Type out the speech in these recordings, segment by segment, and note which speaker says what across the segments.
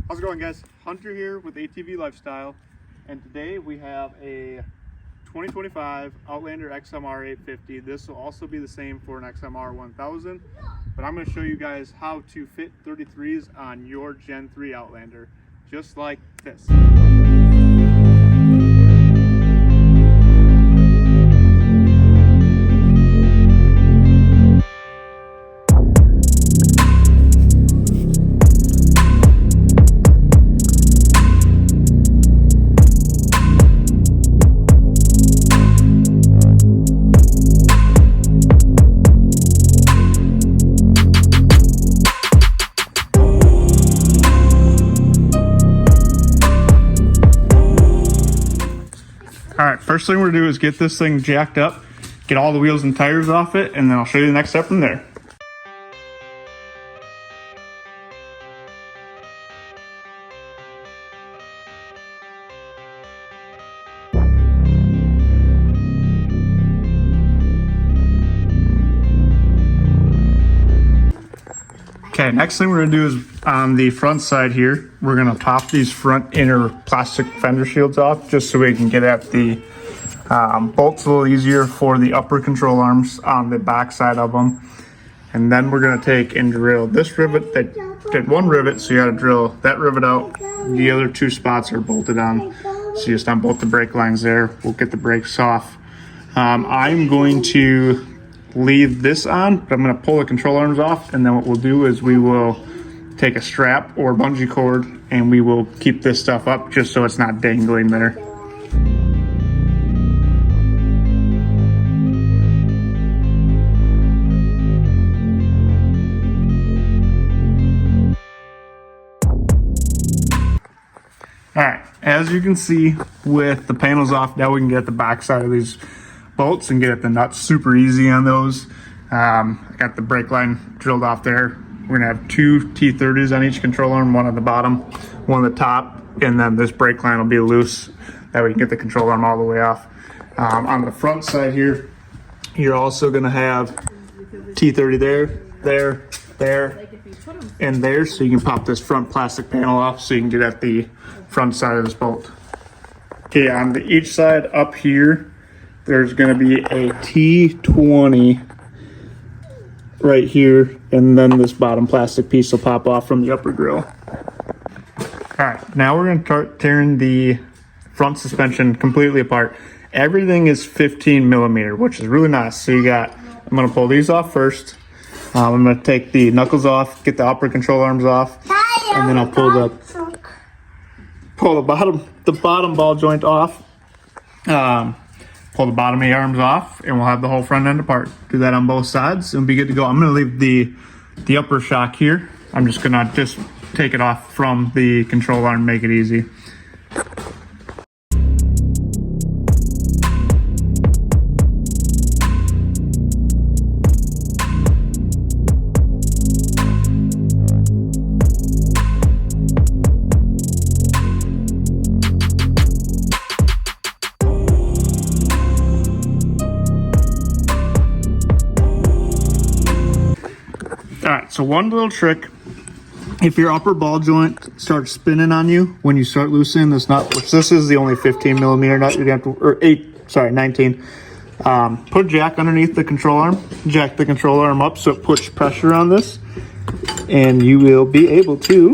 Speaker 1: How's it going, guys? Hunter here with ATV Lifestyle, and today we have a 2025 Outlander XMR 850. This will also be the same for an XMR 1000, but I'm going to show you guys how to fit 33s on your Gen 3 Outlander, just like this. All right, first thing we're gonna do is get this thing jacked up, get all the wheels and tires off it, and then I'll show you the next step from there. Okay, next thing we're gonna do is on the front side here, we're gonna top these front inner plastic fender shields off just so we can get at the bolts a little easier for the upper control arms on the back side of them. And then we're gonna take and drill this rivet. That did one rivet, so you gotta drill that rivet out. The other two spots are bolted on, so you just unbolt the brake lines there. We'll get the brakes off. I'm going to leave this on, but I'm going to pull the control arms off, and then what we'll do is we will take a strap or bungee cord and we will keep this stuff up just so it's not dangling there. All right, as you can see with the panels off, now we can get the back side of these bolts and get at the nuts super easy on those. I got the brake line drilled off there. We're gonna have two T30s on each control arm, one on the bottom, one on the top, and then this brake line will be loose. That way you can get the control arm all the way off. On the front side here, you're also gonna have T30 there, and there, so you can pop this front plastic panel off so you can get at the front side of this bolt. Okay, on each side up here, there's going to be a T20 right here, and then this bottom plastic piece will pop off from the upper grill. All right, now we're going to start tearing the front suspension completely apart. Everything is 15 millimeter, which is really nice. So I'm going to pull these off first. I'm going to take the knuckles off, get the upper control arms off, and then I'll pull the bottom ball joint off. Pull the bottom of the arms off, and we'll have the whole front end apart. Do that on both sides and be good to go. I'm going to leave the upper shock here. I'm just going to take it off from the control arm, make it easy. All right, so one little trick, if your upper ball joint starts spinning on you when you start loosening this nut, which this is the only 15 millimeter nut, you're gonna have to, 19. Put a jack underneath the control arm, jack the control arm up so it puts pressure on this, and you will be able to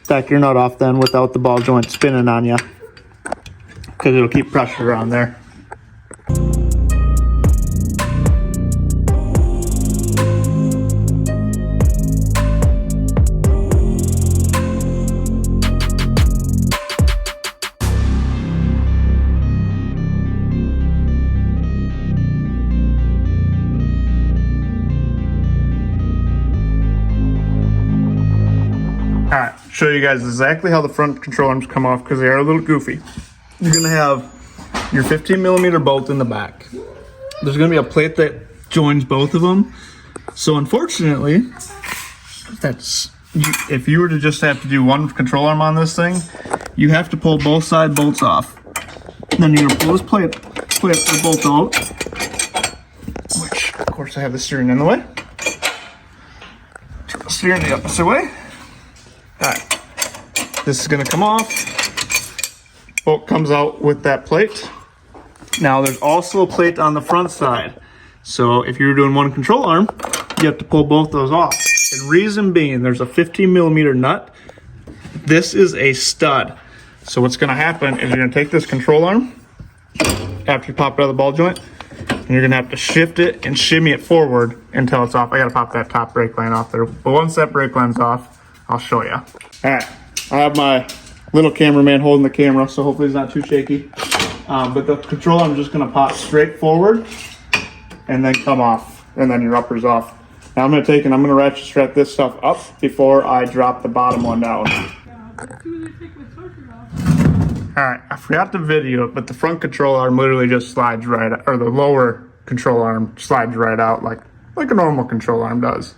Speaker 1: back your nut off then without the ball joint spinning on you, because it'll keep pressure on there. All right, show you guys exactly how the front control arms come off because they are a little goofy. You're gonna have your 15 millimeter bolt in the back. There's gonna be a plate that joins both of them. So unfortunately, if you were to just have to do one control arm on this thing, you have to pull both side bolts off. Then you're gonna pull this plate or bolt out, which of course I have the steering in the way. Turn the steering the opposite way. All right. This is going to come off. Bolt comes out with that plate. Now there's also a plate on the front side. So if you're doing one control arm, you have to pull both those off. And reason being, there's a 15 millimeter nut. This is a stud. So what's going to happen is you're going to take this control arm after you pop it out of the ball joint, and you're going to have to shift it and shimmy it forward until it's off. I got to pop that top brake line off there. But once that brake line's off, I'll show you. All right, I have my little cameraman holding the camera, so hopefully it's not too shaky. But the control arm is just going to pop straight forward and then come off, and then your upper's off. Now I'm going to take and I'm going to ratchet strap this stuff up before I drop the bottom one down. Alright, I forgot to video it, but the front control arm literally just slides right out, or the lower control arm slides right out like a normal control arm does.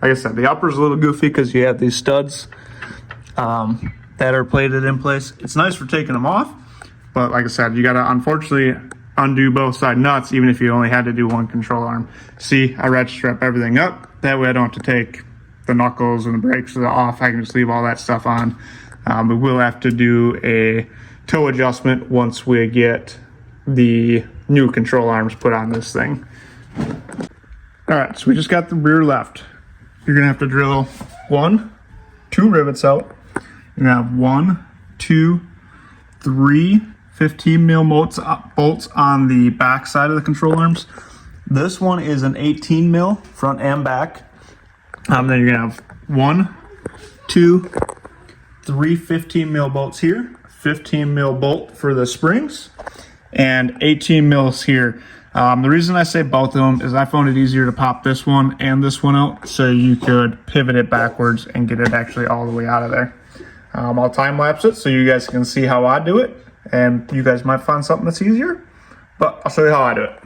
Speaker 1: Like I said, the upper's a little goofy because you have these studs that are plated in place. It's nice for taking them off, but like I said, you gotta unfortunately undo both side nuts even if you only had to do one control arm. See, I ratchet strap everything up. That way I don't have to take the knuckles and the brakes off. I can just leave all that stuff on. We will have to do a toe adjustment once we get the new control arms put on this thing. All right, so we just got the rear left. You're gonna have to drill 2 rivets out. You're gonna have 1, 2, 3 15 mil bolts on the back side of the control arms. This one is an 18 mil front and back. Then you're gonna have 1, 2, 3 15 mil bolts here, 15 mil bolt for the springs, and 18 mils here. The reason I say both of them is I found it easier to pop this one and this one out so you could pivot it backwards and get it actually all the way out of there. I'll time lapse it so you guys can see how I do it, and you guys might find something that's easier, but I'll show you how I do it.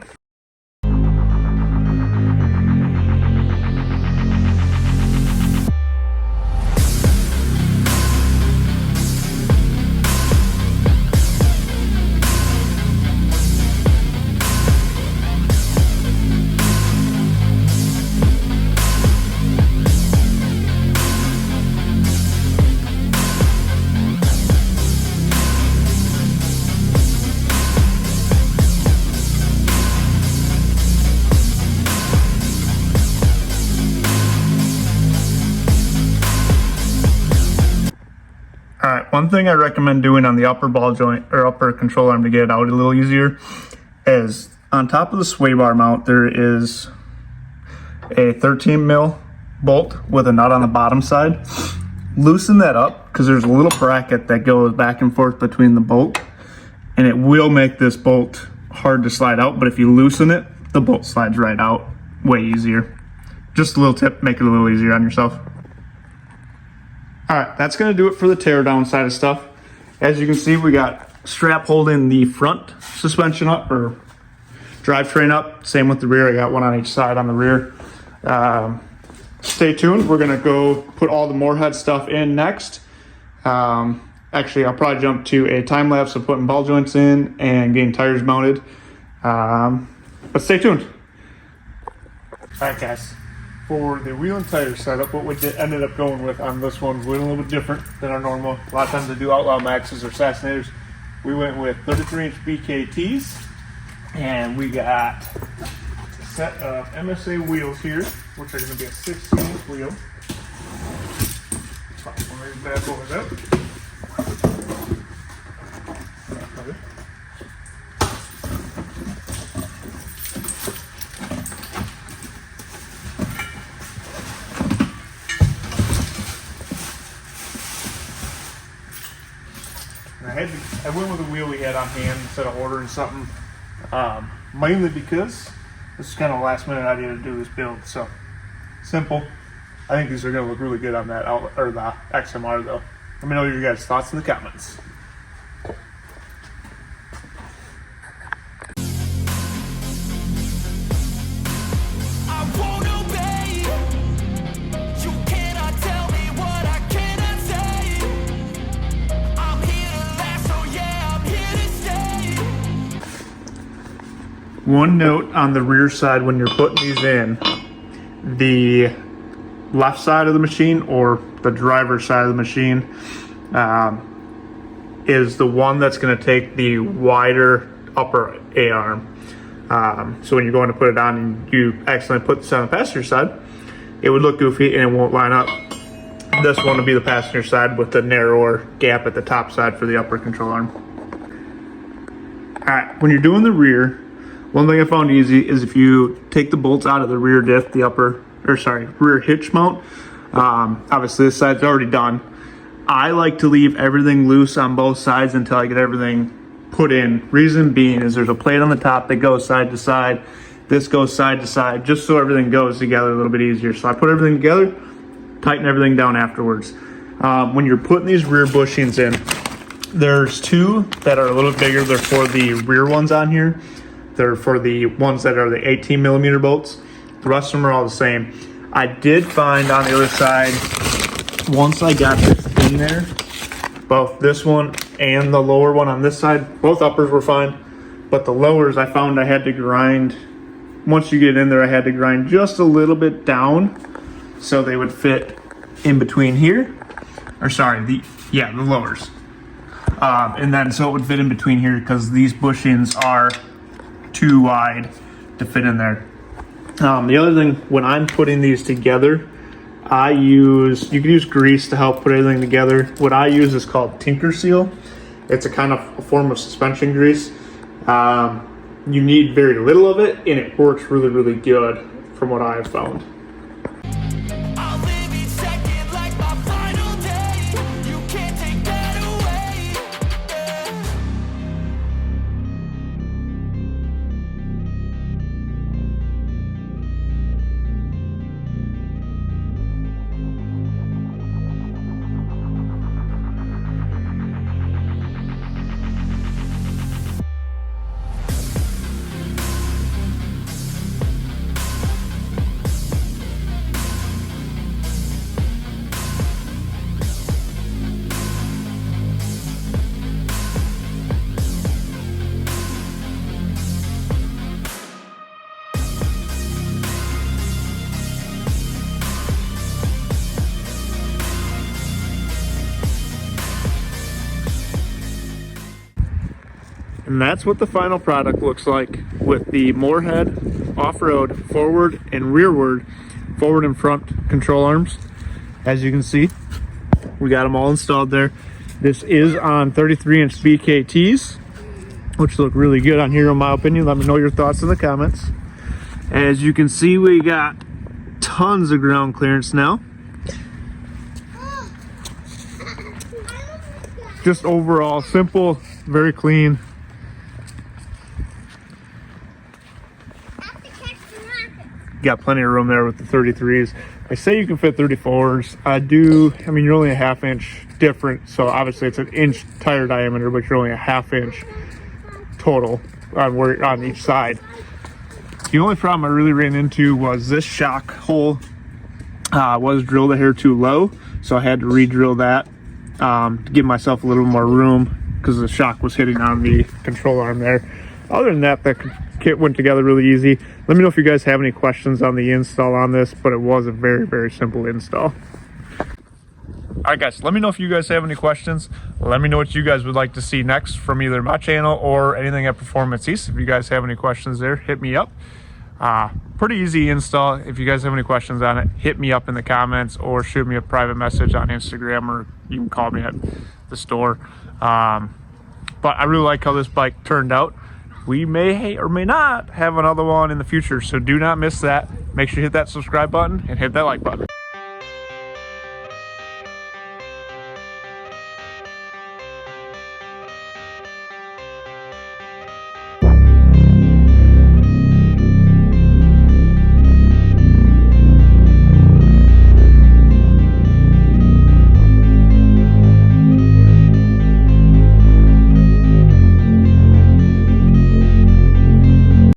Speaker 1: Alright, one thing I recommend doing on the upper ball joint or upper control arm to get it out a little easier is on top of the sway bar mount there is a 13 mil bolt with a nut on the bottom side. Loosen that up because there's a little bracket that goes back and forth between the bolt, and it will make this bolt hard to slide out, but if you loosen it, the bolt slides right out way easier. Just a little tip, make it a little easier on yourself. Alright, that's going to do it for the teardown side of stuff. As you can see, we got strap holding the front suspension up, or drivetrain up. Same with the rear. I got one on each side on the rear. Stay tuned. We're going to go put all the Moorhead stuff in next. Actually, I'll probably jump to a time lapse of putting ball joints in and getting tires mounted. But stay tuned. Alright guys, for the wheel and tire setup, what we ended up going with on this one was a little bit different than our normal. A lot of times I do Outlaw Maxes or Assassinators. We went with 33-inch BKTs, and we got a set of MSA wheels here, which are going to be a 16-inch wheel. Pop one of these bad boys out. I went with the wheel we had on hand instead of ordering something, mainly because this is kind of a last minute idea to do this build. So simple. I think these are going to look really good on that or the XMR though. Let me know your guys' thoughts in the comments. One note on the rear side when you're putting these in, the left side of the machine or the driver's side of the machine is the one that's going to take the wider upper A-arm. So when you're going to put it on and you accidentally put this on the passenger side, it would look goofy and it won't line up. This one will be the passenger side with the narrower gap at the top side for the upper control arm. All right, when you're doing the rear, one thing I found easy is if you take the bolts out of the rear diff, the rear hitch mount. Obviously this side's already done. I like to leave everything loose on both sides until I get everything put in. Reason being is there's a plate on the top that goes side to side. This goes side to side, just so everything goes together a little bit easier. So I put everything together, tighten everything down afterwards. When you're putting these rear bushings in, there's two that are a little bigger. They're for the rear ones on here. They're for the ones that are the 18 millimeter bolts. The rest of them are all the same. I did find on the other side, once I got this in there, both this one and the lower one on this side, both uppers were fine, but the lowers I found I had to grind. Once you get in there, I had to grind just a little bit down so they would fit in between here. Or sorry, the lowers. And then so it would fit in between here because these bushings are too wide to fit in there. The other thing, when I'm putting these together, you can use grease to help put everything together. What I use is called Tinker Seal. It's a form of suspension grease. You need very little of it, and it works really, really good from what I have found. And that's what the final product looks like with the Moorhead Off-Road forward and rearward, forward and front control arms. As you can see, we got them all installed there. This is on 33-inch BKTs, which look really good on here in my opinion. Let me know your thoughts in the comments. As you can see, we got tons of ground clearance now. Just overall simple, very clean. Got plenty of room there with the 33s. I say you can fit 34s. I mean, you're only a ½ inch different, so obviously it's an inch tire diameter, but you're only a ½ inch total on each side. The only problem I really ran into was this shock hole was drilled a hair too low, so I had to re-drill that to give myself a little more room because the shock was hitting on the control arm there. Other than that, the kit went together really easy. Let me know if you guys have any questions on the install on this, but it was a very, very simple install. All right, guys, let me know if you guys have any questions. Let me know what you guys would like to see next from either my channel or anything at Performance East. If you guys have any questions there, hit me up. Pretty easy install. If you guys have any questions on it, hit me up in the comments or shoot me a private message on Instagram, or you can call me at the store. But I really like how this bike turned out. We may or may not have another one in the future, so do not miss that. Make sure you hit that subscribe button and hit that like button.